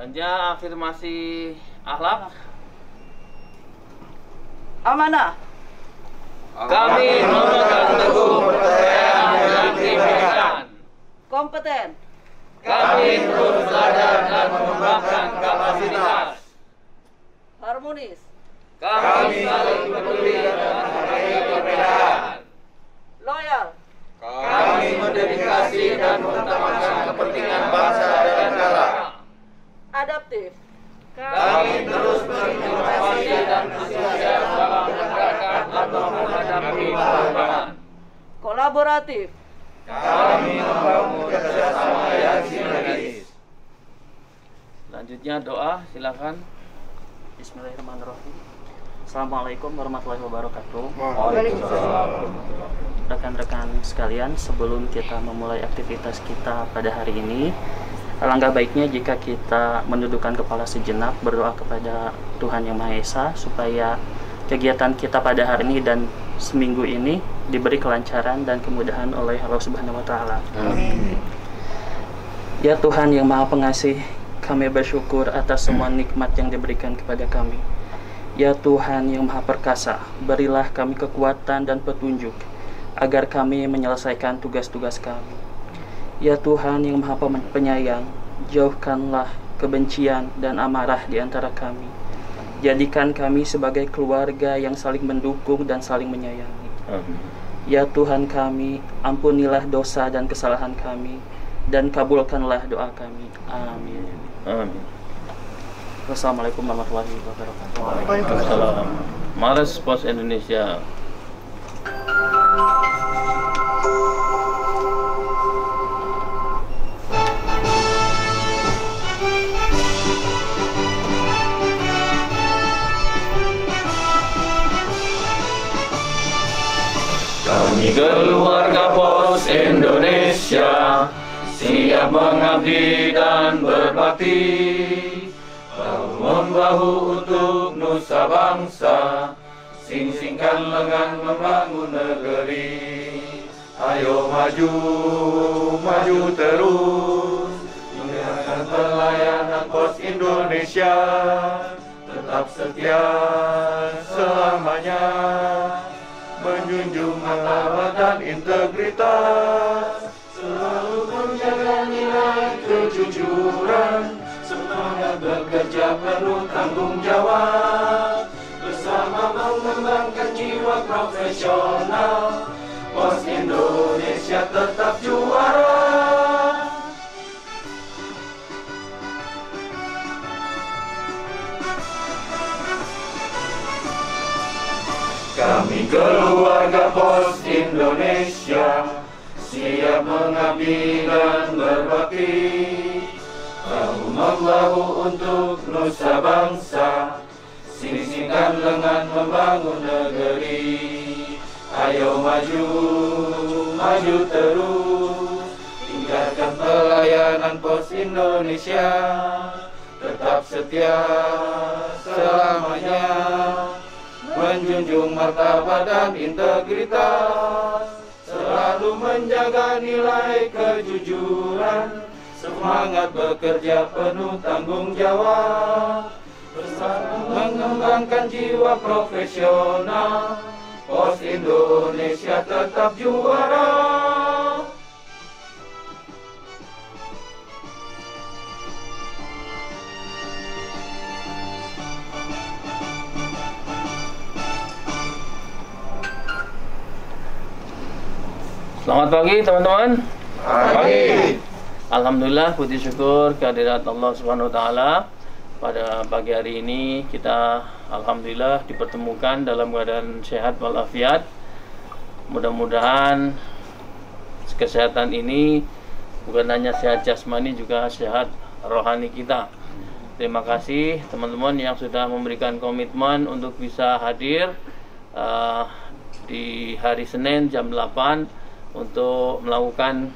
Selanjutnya afirmasi akhlak. Amanah. Kami memegang teguh kepercayaan dan kebaikan. Kompeten. Kami terus belajar dan mengembangkan kapasitas. Harmonis. Kami saling peduli dan menghargai perbedaan. Loyal. Kami mendedikasi dan mengutamakan kepentingan bangsa dan negara. Adaptif. Kami terus berinovasi dan bersiap dalam menggerakkan atau menghadapi perubahan. Kolaboratif. Kami membangun kerjasama yang sinergis. Selanjutnya doa, silakan. Bismillahirrahmanirrahim. Assalamualaikum warahmatullahi wabarakatuh. Waalaikumsalam. Rekan-rekan sekalian, sebelum kita memulai aktivitas kita pada hari ini, alangkah baiknya jika kita mendudukkan kepala sejenak, berdoa kepada Tuhan Yang Maha Esa supaya kegiatan kita pada hari ini dan seminggu ini diberi kelancaran dan kemudahan oleh Allah Subhanahu wa taala. Amin. Ya Tuhan yang Maha Pengasih, kami bersyukur atas semua nikmat yang diberikan kepada kami. Ya Tuhan yang Maha Perkasa, berilah kami kekuatan dan petunjuk agar kami menyelesaikan tugas-tugas kami. Ya Tuhan yang Maha Penyayang, jauhkanlah kebencian dan amarah di antara kami. Jadikan kami sebagai keluarga yang saling mendukung dan saling menyayangi. Amin. Ya Tuhan kami, ampunilah dosa dan kesalahan kami, dan kabulkanlah doa kami. Amin. Amin. Wassalamualaikum warahmatullahi wabarakatuh. Waalaikumsalam. Mars Pos Indonesia. Kami keluarga Pos Indonesia siap mengabdi dan berbakti, bahu-membahu untuk nusa bangsa, sing-singkan lengan membangun negeri. Ayo maju, maju terus, tinggalkan pelayanan Pos Indonesia, tetap setia selamanya, menjunjung martabat dan integritas, selalu menjaga nilai kejujuran, semangat bekerja penuh tanggung jawab, bersama mengembangkan jiwa profesional, Pos Indonesia tetap juara. Kami keluarga Pos Indonesia siap mengabdi dan berbakti, bahu-membahu untuk nusa bangsa, sing-singkan lengan membangun negeri. Ayo maju, maju terus, tinggalkan pelayanan Pos Indonesia, tetap setia selamanya, menjunjung martabat dan integritas, selalu menjaga nilai kejujuran, semangat bekerja penuh tanggung jawab, bersama mengembangkan jiwa profesional, Pos Indonesia tetap juara. Selamat pagi teman-teman. Pagi. Alhamdulillah, puji syukur kehadirat Allah Subhanahu wa taala. Pada pagi hari ini kita alhamdulillah dipertemukan dalam keadaan sehat walafiat. Mudah-mudahan kesehatan ini bukan hanya sehat jasmani, juga sehat rohani kita. Terima kasih teman-teman yang sudah memberikan komitmen untuk bisa hadir di hari Senin jam 8 untuk melakukan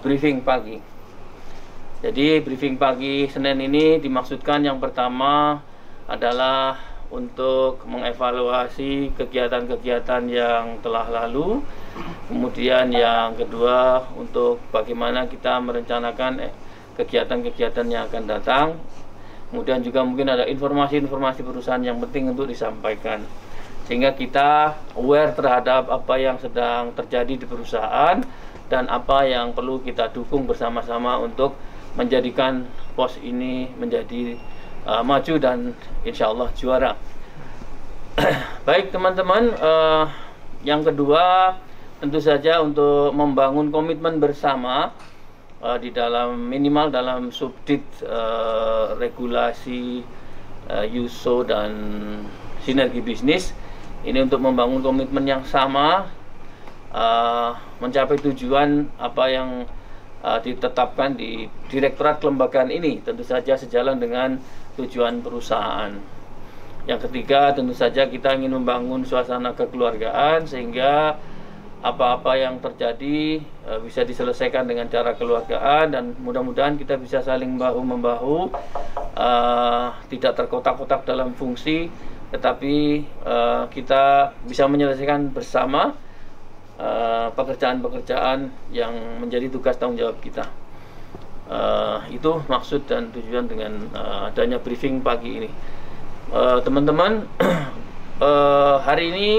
briefing pagi. Jadi briefing pagi Senin ini dimaksudkan yang pertama adalah untuk mengevaluasi kegiatan-kegiatan yang telah lalu. Kemudian yang kedua untuk bagaimana kita merencanakan kegiatan-kegiatan yang akan datang. Kemudian juga mungkin ada informasi-informasi perusahaan yang penting untuk disampaikan, sehingga kita aware terhadap apa yang sedang terjadi di perusahaan dan apa yang perlu kita dukung bersama-sama untuk menjadikan pos ini menjadi maju dan insya Allah juara. Baik teman-teman, yang kedua tentu saja untuk membangun komitmen bersama di dalam minimal dalam subdit regulasi USO dan sinergi bisnis ini, untuk membangun komitmen yang sama, mencapai tujuan apa yang ditetapkan di direktorat kelembagaan ini, tentu saja sejalan dengan tujuan perusahaan. Yang ketiga, tentu saja kita ingin membangun suasana kekeluargaan sehingga apa-apa yang terjadi bisa diselesaikan dengan cara kekeluargaan, dan mudah-mudahan kita bisa saling bahu-membahu, tidak terkotak-kotak dalam fungsi, tetapi kita bisa menyelesaikan bersama pekerjaan-pekerjaan yang menjadi tugas tanggung jawab kita. Itu maksud dan tujuan dengan adanya briefing pagi ini. Teman-teman, hari ini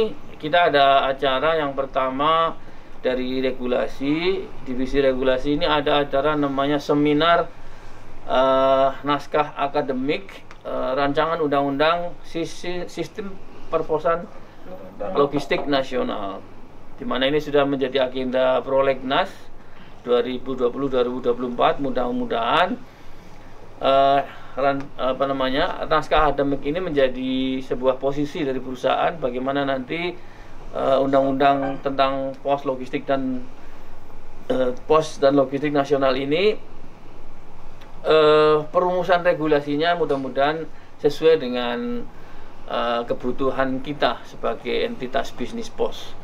kita ada acara yang pertama dari regulasi, divisi regulasi ini ada acara namanya seminar naskah akademik rancangan undang-undang sistem perposan logistik nasional, di mana ini sudah menjadi agenda prolegnas 2020-2024. Mudah-mudahan naskah akademik ini menjadi sebuah posisi dari perusahaan bagaimana nanti undang-undang tentang pos logistik dan pos dan logistik nasional ini perumusan regulasinya mudah-mudahan sesuai dengan kebutuhan kita sebagai entitas bisnis pos.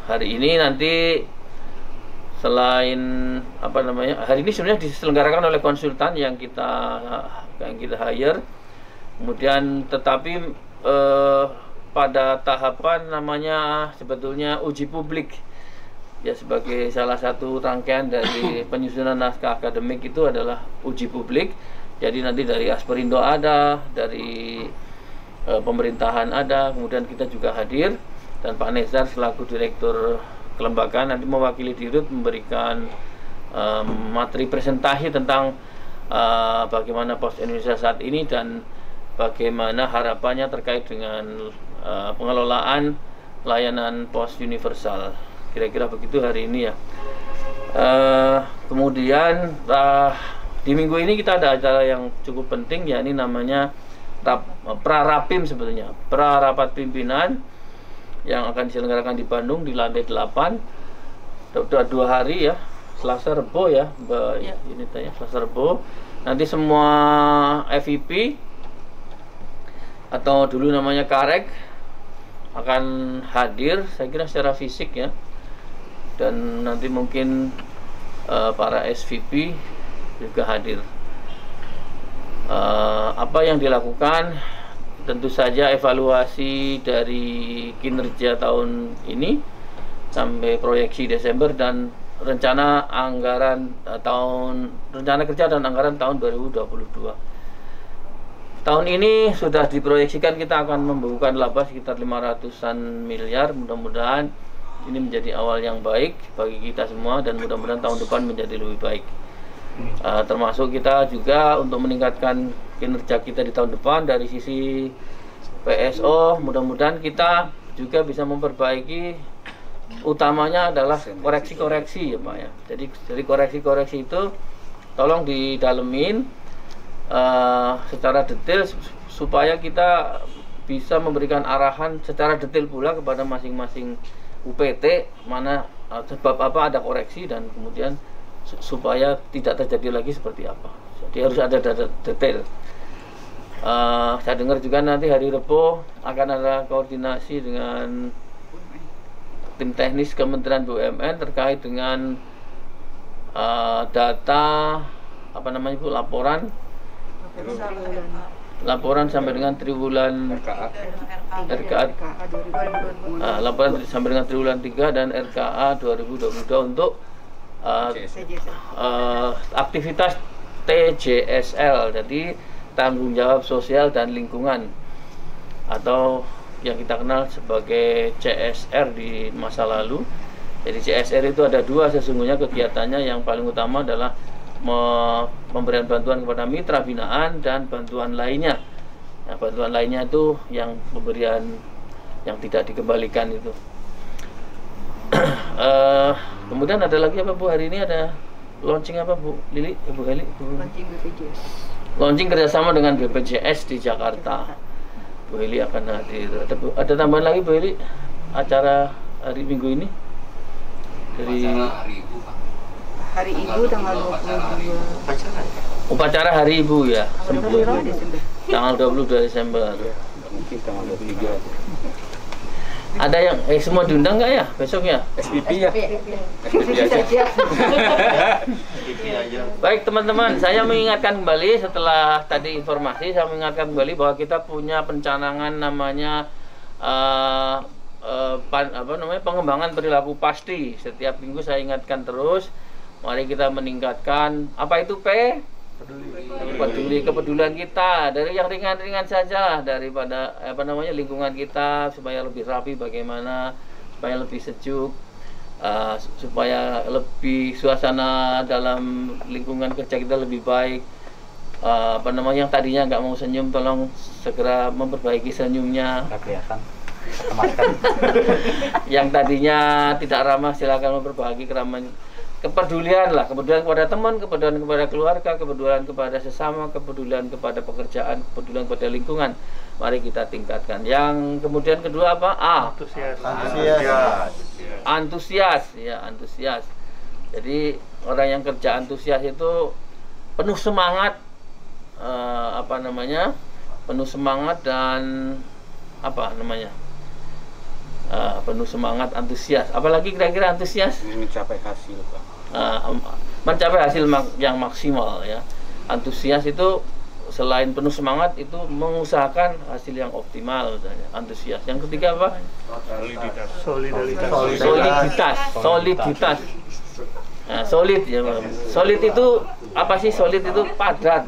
Hari ini nanti selain hari ini sebenarnya diselenggarakan oleh konsultan yang kita hire, kemudian tetapi pada tahapan namanya sebetulnya uji publik ya, sebagai salah satu rangkaian dari penyusunan naskah akademik itu adalah uji publik. Jadi nanti dari Asperindo ada, dari pemerintahan ada, kemudian kita juga hadir, dan Pak Nezar selaku direktur kelembagaan nanti mewakili Dirut memberikan materi presentasi tentang bagaimana pos Indonesia saat ini dan bagaimana harapannya terkait dengan pengelolaan layanan pos universal. Kira-kira begitu hari ini ya. Kemudian di minggu ini kita ada acara yang cukup penting, ya, ini namanya Prarapim, sebetulnya Prarapat Pimpinan, yang akan diselenggarakan di Bandung di lantai 8. Sudah 2 hari ya, Selasa Rebo ya, Mbak Yunita ya, Selasa Rebo. Nanti semua FIP atau dulu namanya Karek akan hadir, saya kira secara fisik ya, dan nanti mungkin para SVP juga hadir. Apa yang dilakukan? Tentu saja evaluasi dari kinerja tahun ini sampai proyeksi Desember dan rencana anggaran rencana kerja dan anggaran tahun 2022. Tahun ini sudah diproyeksikan kita akan membukukan laba sekitar 500-an miliar. Mudah-mudahan ini menjadi awal yang baik bagi kita semua dan mudah-mudahan tahun depan menjadi lebih baik. Termasuk kita juga untuk meningkatkan kinerja kita di tahun depan dari sisi PSO. Mudah-mudahan kita juga bisa memperbaiki, utamanya adalah koreksi-koreksi ya Pak ya. Jadi dari koreksi-koreksi itu tolong didalemin secara detail supaya kita bisa memberikan arahan secara detail pula kepada masing-masing UPT mana sebab apa ada koreksi dan kemudian supaya tidak terjadi lagi seperti apa. Jadi harus ada data detail. Saya dengar juga nanti hari Rebo akan ada koordinasi dengan tim teknis Kementerian BUMN terkait dengan data laporan sampai dengan triwulan RKA laporan sampai dengan triwulan 3 dan RKA 2022 untuk aktivitas TJSL, jadi tanggung jawab sosial dan lingkungan, atau yang kita kenal sebagai CSR di masa lalu. Jadi CSR itu ada dua sesungguhnya kegiatannya. Yang paling utama adalah memberikan bantuan kepada mitra binaan dan bantuan lainnya. Nah, bantuan lainnya itu yang pemberian yang tidak dikembalikan itu. Kemudian ada lagi apa Bu? Hari ini ada launching apa Bu Lili? Bu Heli? Launching BPJS. Launching kerjasama dengan BPJS di Jakarta. Bu Heli akan hadir. Ada tambahan lagi Bu Heli acara hari Minggu ini? Dari Hari Ibu tanggal 22. upacara Hari Ibu ya. Desember. Tanggal 22 Desember. Mungkin tanggal 23. Ada yang semua diundang nggak ya besok ya? SPP ya. SPP aja. Baik teman-teman, saya mengingatkan kembali setelah tadi informasi, saya mengingatkan kembali bahwa kita punya pencanangan namanya pengembangan perilaku pasti. Setiap minggu saya ingatkan terus, mari kita meningkatkan apa itu kepedulian kita dari yang ringan-ringan saja, daripada lingkungan kita supaya lebih rapi, bagaimana supaya lebih sejuk, supaya lebih suasana dalam lingkungan kerja kita lebih baik. Yang tadinya nggak mau senyum, tolong segera memperbaiki senyumnya. Yang tadinya tidak ramah, silakan memperbaiki keramahnya. Kepedulian kepedulian kepada teman, kepedulian kepada keluarga, kepedulian kepada sesama, kepedulian kepada pekerjaan, kepedulian kepada lingkungan. Mari kita tingkatkan. Yang kemudian kedua apa? Antusias. Jadi orang yang kerja antusias itu penuh semangat, penuh semangat dan penuh semangat, antusias. Apalagi kira-kira antusias? Mencapai hasil, Pak. Mencapai hasil yang maksimal ya. Antusias itu selain penuh semangat itu mengusahakan hasil yang optimal misalnya. Antusias. Yang ketiga apa? Soliditas. Nah, solid ya. Solid itu apa sih? Solid itu padat.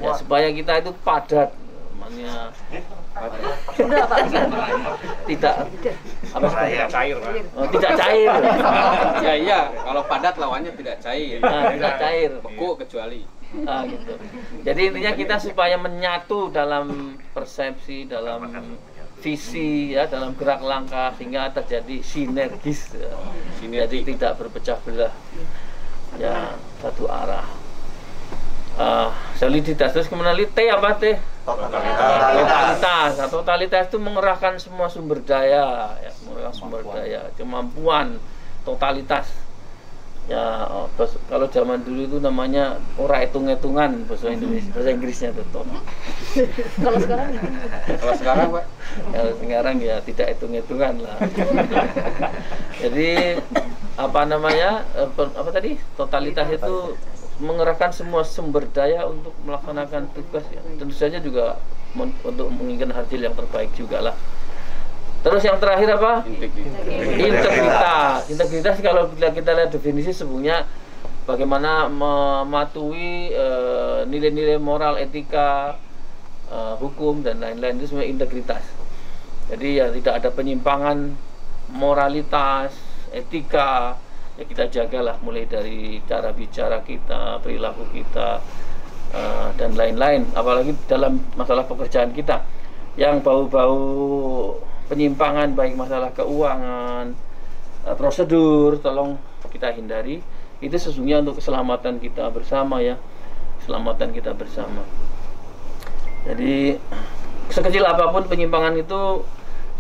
Ya, supaya kita itu padat. Namanya Sudah Pak. tidak Cair, Pak. tidak cair. Iya, kalau padat lawannya tidak cair. Tidak cair. Beku kecuali. Gitu. Jadi intinya kita supaya menyatu dalam persepsi, dalam visi ya, dalam gerak langkah sehingga terjadi sinergis. Ya. Jadi tidak berpecah belah. Ya, satu arah. Soliditas. Terus kemudian T apa T? Totalitas itu mengerahkan semua sumber daya, ya, kemampuan, totalitas. Ya, kalau zaman dulu itu namanya ora hitung-hitungan bahasa Indonesia, bahasa Inggrisnya itu. Kalau sekarang? Kalau sekarang, Pak? Kalau sekarang ya tidak hitung-hitungan lah. Jadi apa tadi? Totalitas itu mengerahkan semua sumber daya untuk melaksanakan tugas ya. Tentu saja juga untuk menginginkan hasil yang terbaik juga lah. Terus yang terakhir apa? Integritas kalau kita lihat definisi sebelumnya, bagaimana mematuhi nilai-nilai moral, etika, hukum dan lain-lain, itu semua integritas. Jadi ya tidak ada penyimpangan moralitas, etika. Ya kita jagalah mulai dari cara bicara kita, perilaku kita, dan lain-lain. Apalagi dalam masalah pekerjaan kita yang bau-bau penyimpangan, baik masalah keuangan, prosedur, tolong kita hindari. Itu sesungguhnya untuk keselamatan kita bersama ya, keselamatan kita bersama. Jadi sekecil apapun penyimpangan itu,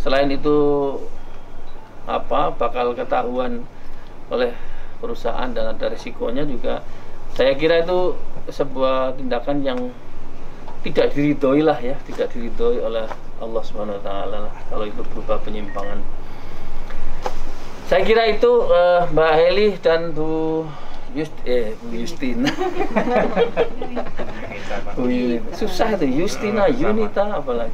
selain itu bakal ketahuan oleh perusahaan dan ada risikonya juga. Saya kira itu sebuah tindakan yang tidak diridhoi lah ya, tidak diridhoi oleh Allah Subhanahu wa taala lah kalau itu berupa penyimpangan. Saya kira itu Mbak Heli dan Bu Justina. Susah itu Justina, Yunita apalagi.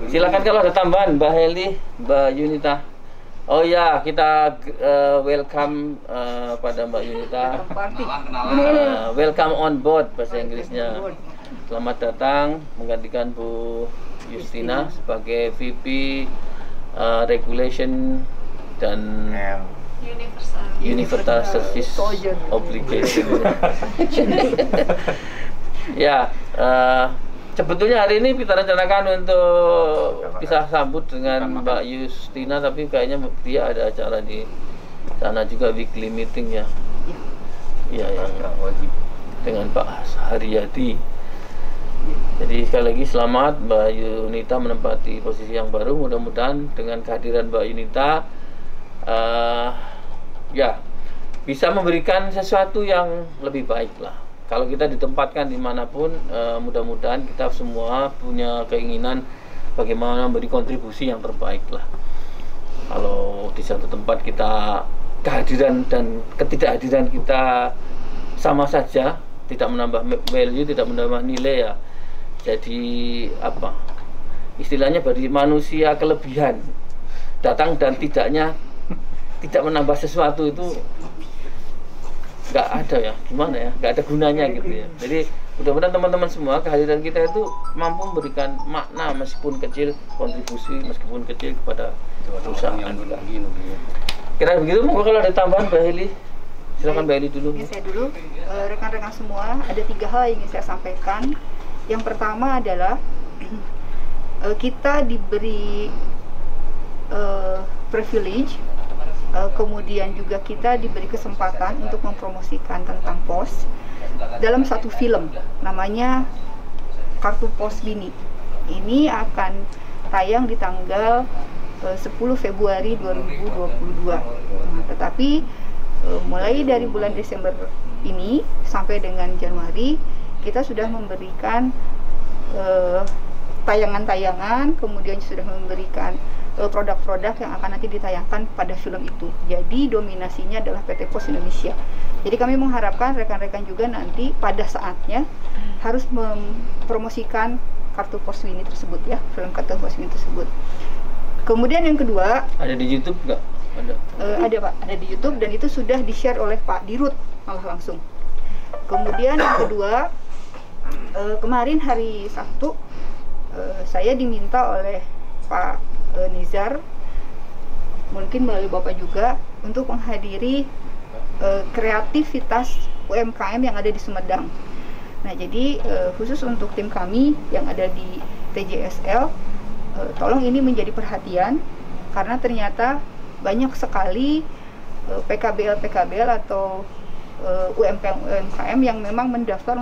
Silakan kalau ada tambahan Mbak Heli, Mbak Yunita. Oh ya, kita welcome pada Mbak Yunita. Party. Welcome on board bahasa Inggrisnya. Selamat datang menggantikan Bu Justina sebagai VP Regulation dan Universal Service Obligation. Ya, sebetulnya hari ini kita rencanakan untuk bisa sambut dengan Mbak Justina, tapi kayaknya dia ada acara di sana juga, weekly meeting ya. Ya, yang dengan Pak Haryadi. Jadi sekali lagi selamat Mbak Yunita menempati posisi yang baru. Mudah-mudahan dengan kehadiran Mbak Yunita ya bisa memberikan sesuatu yang lebih baik lah. Kalau kita ditempatkan dimanapun, mudah-mudahan kita semua punya keinginan bagaimana memberi kontribusi yang terbaik lah. Kalau di satu tempat kita kehadiran dan ketidakhadiran kita sama saja, tidak menambah value, tidak menambah nilai ya. Jadi apa? Istilahnya bagi manusia kelebihan, datang dan tidaknya tidak menambah sesuatu itu nggak ada ya, gimana ya, nggak ada gunanya gitu ya. Jadi mudah-mudahan teman-teman semua kehadiran kita itu mampu memberikan makna meskipun kecil, kontribusi meskipun kecil kepada perusahaan kita. Kira begitu. Monggo kalau ada tambahan Mbak Heli, silakan Mbak Heli dulu. Ini saya dulu, rekan-rekan semua, ada 3 hal yang ingin saya sampaikan. Yang pertama adalah kita diberi privilege, kemudian juga kita diberi kesempatan untuk mempromosikan tentang POS dalam satu film namanya Kartu POS Bini. Ini akan tayang di tanggal 10 Februari 2022. Nah, tetapi mulai dari bulan Desember ini sampai dengan Januari kita sudah memberikan tayangan-tayangan, kemudian sudah memberikan produk-produk yang akan nanti ditayangkan pada film itu. Jadi dominasinya adalah PT POS Indonesia. Jadi kami mengharapkan rekan-rekan juga nanti pada saatnya harus mempromosikan kartu POS Bini tersebut ya, film kartu POS Bini tersebut. Kemudian yang kedua, ada di YouTube nggak? Ada Pak, ada di YouTube dan itu sudah di-share oleh Pak Dirut malah langsung. Kemudian yang kedua, kemarin hari Sabtu saya diminta oleh Pak Nizar, mungkin melalui Bapak juga, untuk menghadiri kreativitas UMKM yang ada di Sumedang. Nah jadi khusus untuk tim kami yang ada di TJSL, tolong ini menjadi perhatian karena ternyata banyak sekali PKBL atau UMKM yang memang mendaftar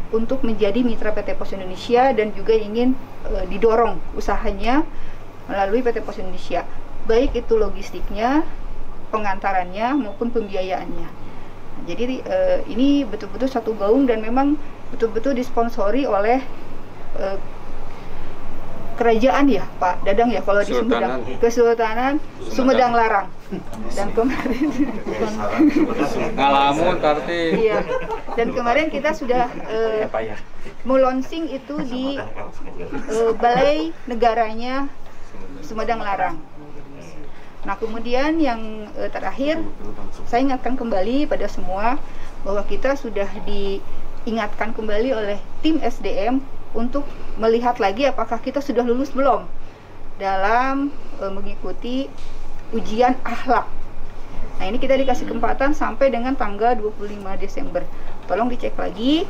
untuk menjadi mitra PT POS Indonesia dan juga ingin didorong usahanya melalui PT POS Indonesia, baik itu logistiknya, pengantarannya maupun pembiayaannya. Jadi ini betul-betul satu gaung dan memang betul-betul disponsori oleh kerajaan ya Pak Dadang ya, kalau di Sumedang, Kesultanan Sumedang Larang. Dan kemarin ngalamun arti. Iya. Dan kemarin kita sudah melonsing itu di balai negaranya Sumedang Larang. Nah kemudian yang terakhir, saya ingatkan kembali pada semua bahwa kita sudah diingatkan kembali oleh tim SDM untuk melihat lagi apakah kita sudah lulus belum dalam mengikuti ujian akhlak. Nah ini kita dikasih kesempatan sampai dengan tanggal 25 Desember. Tolong dicek lagi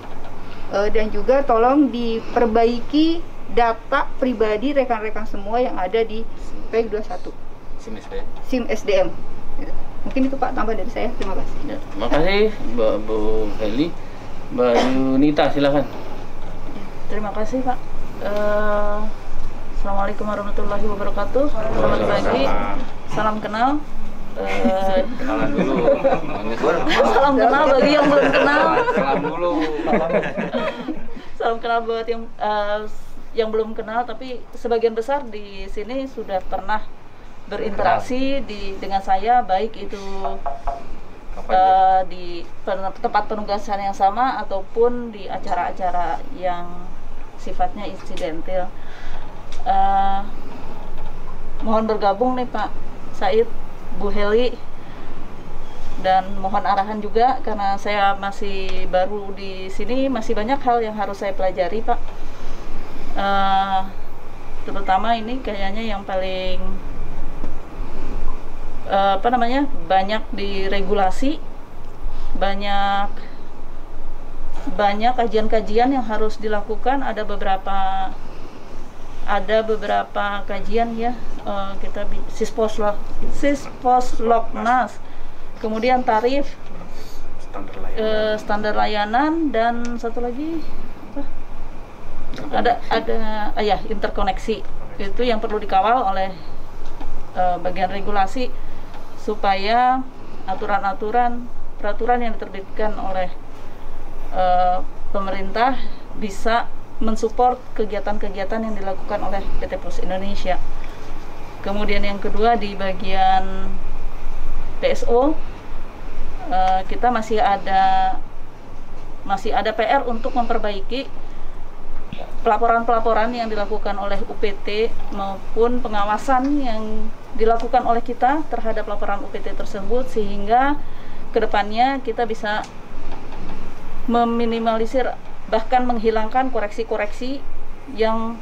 dan juga tolong diperbaiki data pribadi rekan-rekan semua yang ada di PEG21 SIM SDM. Mungkin itu Pak, tambah dari saya. Terima kasih. Ya, terima kasih Mbak Bu Heli. Mbak Yunita silakan. Terima kasih Pak. Assalamualaikum warahmatullahi wabarakatuh. Selamat pagi. Salam kenal. Kenalan dulu. Salam kenal bagi yang belum kenal. Salam dulu. Salam kenal buat yang belum kenal, tapi sebagian besar di sini sudah pernah berinteraksi dengan saya, baik itu di tempat penugasan yang sama ataupun di acara-acara yang sifatnya insidental. Mohon bergabung nih Pak, Said, Bu Heli, dan mohon arahan juga karena saya masih baru di sini, masih banyak hal yang harus saya pelajari, Pak. Terutama ini kayaknya yang paling banyak diregulasi, banyak kajian-kajian yang harus dilakukan. Ada beberapa kajian ya, kita Sisposloknas, kemudian tarif, standar layanan, dan satu lagi apa? ada interkoneksi. Itu yang perlu dikawal oleh bagian regulasi supaya peraturan yang diterbitkan oleh pemerintah bisa mensupport kegiatan-kegiatan yang dilakukan oleh PT Pos Indonesia. Kemudian yang kedua, di bagian PSO, kita masih ada PR untuk memperbaiki pelaporan-pelaporan yang dilakukan oleh UPT maupun pengawasan yang dilakukan oleh kita terhadap laporan UPT tersebut, sehingga kedepannya kita bisa meminimalisir, bahkan menghilangkan koreksi-koreksi yang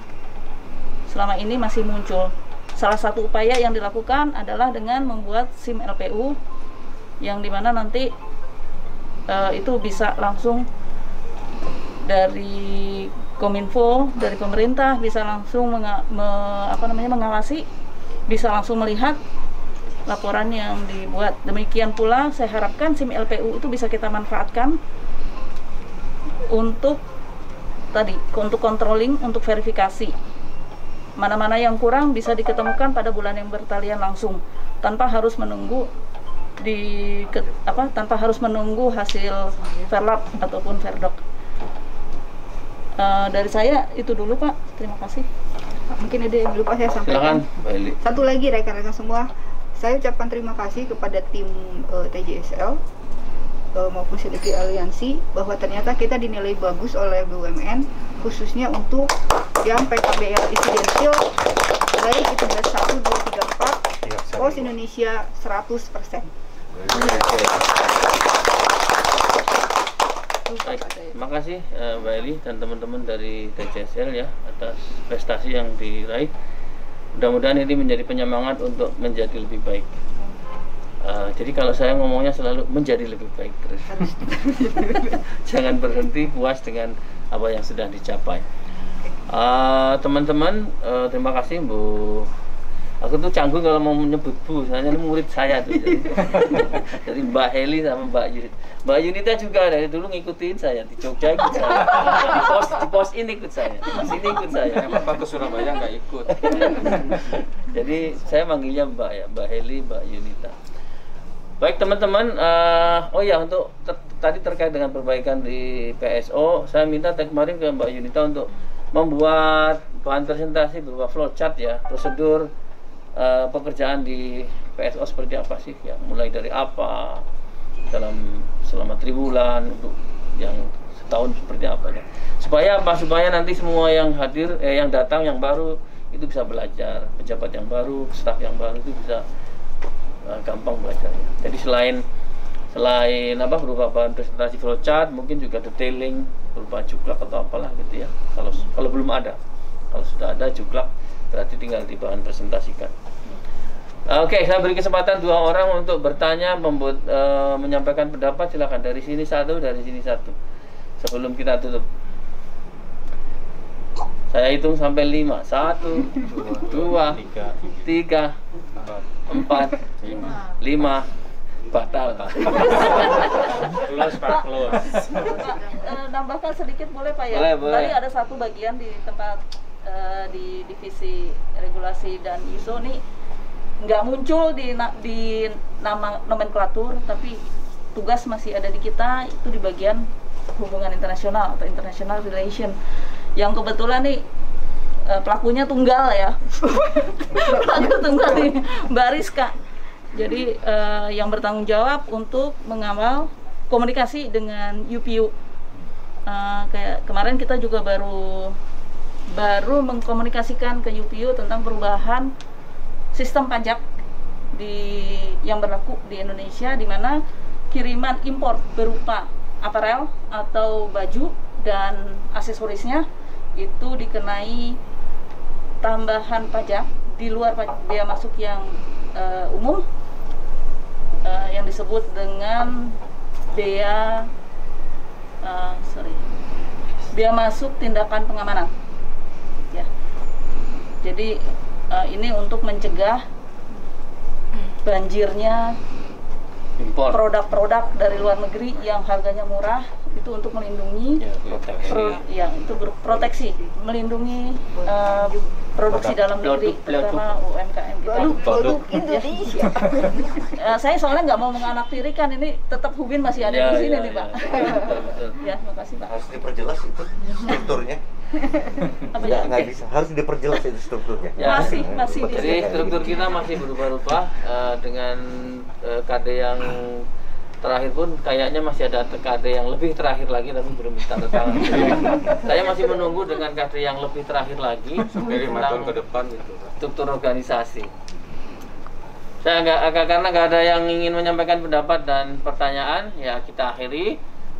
selama ini masih muncul. Salah satu upaya yang dilakukan adalah dengan membuat SIM LPU, yang dimana nanti itu bisa langsung dari Kominfo, dari pemerintah, bisa langsung mengawasi, bisa langsung melihat laporan yang dibuat. Demikian pula saya harapkan SIM LPU itu bisa kita manfaatkan untuk controlling, untuk verifikasi. Mana-mana yang kurang bisa diketemukan pada bulan yang bertalian langsung, tanpa harus menunggu hasil Verlap ataupun Verdok. Dari saya itu dulu, Pak. Terima kasih. Mungkin ada yang lupa saya sampaikan. Silakan, Satu lagi rekan-rekan semua, saya ucapkan terima kasih kepada tim TJSL maupun Sinergi Aliansi, bahwa ternyata kita dinilai bagus oleh BUMN, khususnya untuk yang PKBL Insidentil, baik itu batch 1, 2, 3, 4, Pos Indonesia 100%. Baik, terima kasih Mbak Eli dan teman-teman dari TJSL ya atas prestasi yang diraih. Mudah-mudahan ini menjadi penyemangat untuk menjadi lebih baik. Jadi kalau saya ngomongnya selalu menjadi lebih baik terus. Jangan berhenti puas dengan apa yang sudah dicapai. Teman-teman, terima kasih Bu. Aku tuh canggung kalau mau menyebut Bu, soalnya ini murid saya tuh. Jadi Mbak Heli sama Mbak Yunita juga dari dulu ngikutin saya di Jogja, ikut saya. Di pos ini ikut saya, di sini ikut saya. Bapak ke Surabaya nggak ikut. Jadi saya manggilnya Mbak ya, Mbak Heli, Mbak Yunita. Baik teman-teman, untuk tadi terkait dengan perbaikan di PSO, saya minta kemarin ke Mbak Yunita untuk membuat bahan presentasi berupa flowchart ya, prosedur pekerjaan di PSO seperti apa sih ya, mulai dari apa selama 3 bulan, untuk yang setahun seperti apa ya, supaya nanti semua yang hadir, yang datang, yang baru itu bisa belajar, pejabat yang baru, staf yang baru itu bisa gampang belajarnya. Jadi selain berupa bahan presentasi flowchart, mungkin juga detailing berupa juklak atau apalah gitu ya. Kalau belum ada, kalau sudah ada juklak berarti tinggal di bahan presentasikan. Oke, saya beri kesempatan 2 orang untuk bertanya, menyampaikan pendapat. Silakan, dari sini 1, dari sini 1. Sebelum kita tutup, saya hitung sampai 5. 1, 2, 3, 4, 5. Batal. Nambahkan sedikit boleh Pak ya? Boleh. Tadi ada satu bagian di tempat di divisi regulasi dan ISO nih nggak muncul di nama nomenklatur, tapi tugas masih ada di kita, itu di bagian hubungan internasional atau international relation, yang kebetulan nih pelakunya tunggal ya. Pelaku tunggal nih Mbak Rizka. Jadi yang bertanggung jawab untuk mengawal komunikasi dengan UPU. Kayak kemarin kita juga baru mengkomunikasikan ke UPU tentang perubahan sistem pajak yang berlaku di Indonesia, di mana kiriman impor berupa aparel atau baju dan aksesorisnya itu dikenai tambahan pajak di luar biaya masuk yang umum, yang disebut dengan biaya biaya masuk tindakan pengamanan. Ya. Jadi ini untuk mencegah banjirnya impor produk-produk dari luar negeri yang harganya murah, itu untuk melindungi proteksi, melindungi produksi dalam negeri, terutama UMKM kita. Produk Indonesia. Saya soalnya nggak mau menganaktirikan, ini tetap Hubin masih ada di sini nih Pak. Ya, makasih Pak. Harus diperjelas itu strukturnya. Nggak bisa, harus diperjelas itu strukturnya. Ya, masih. Jadi struktur kita masih berubah-ubah dengan KD yang terakhir pun kayaknya masih ada KD yang lebih terakhir lagi tapi belum tanda tangan. Saya masih menunggu dengan KD yang lebih terakhir lagi Dari 5 tahun ke depan gitu. struktur organisasi. Saya karena nggak ada yang ingin menyampaikan pendapat dan pertanyaan, ya kita akhiri.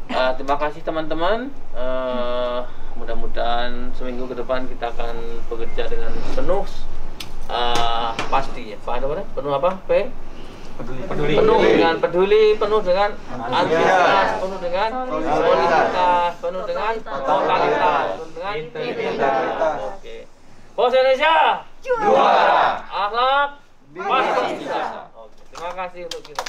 Terima kasih teman-teman. Mudah-mudahan seminggu ke depan kita akan bekerja dengan penuh pasti ya. Penuh apa? Penuh dengan peduli, penuh dengan antusias, penuh dengan soliditas, penuh dengan totalitas, penuh dengan integritas. Oke. Bos Indonesia juara. Akhlak pasti bisa. Oke. Terima kasih untuk kita.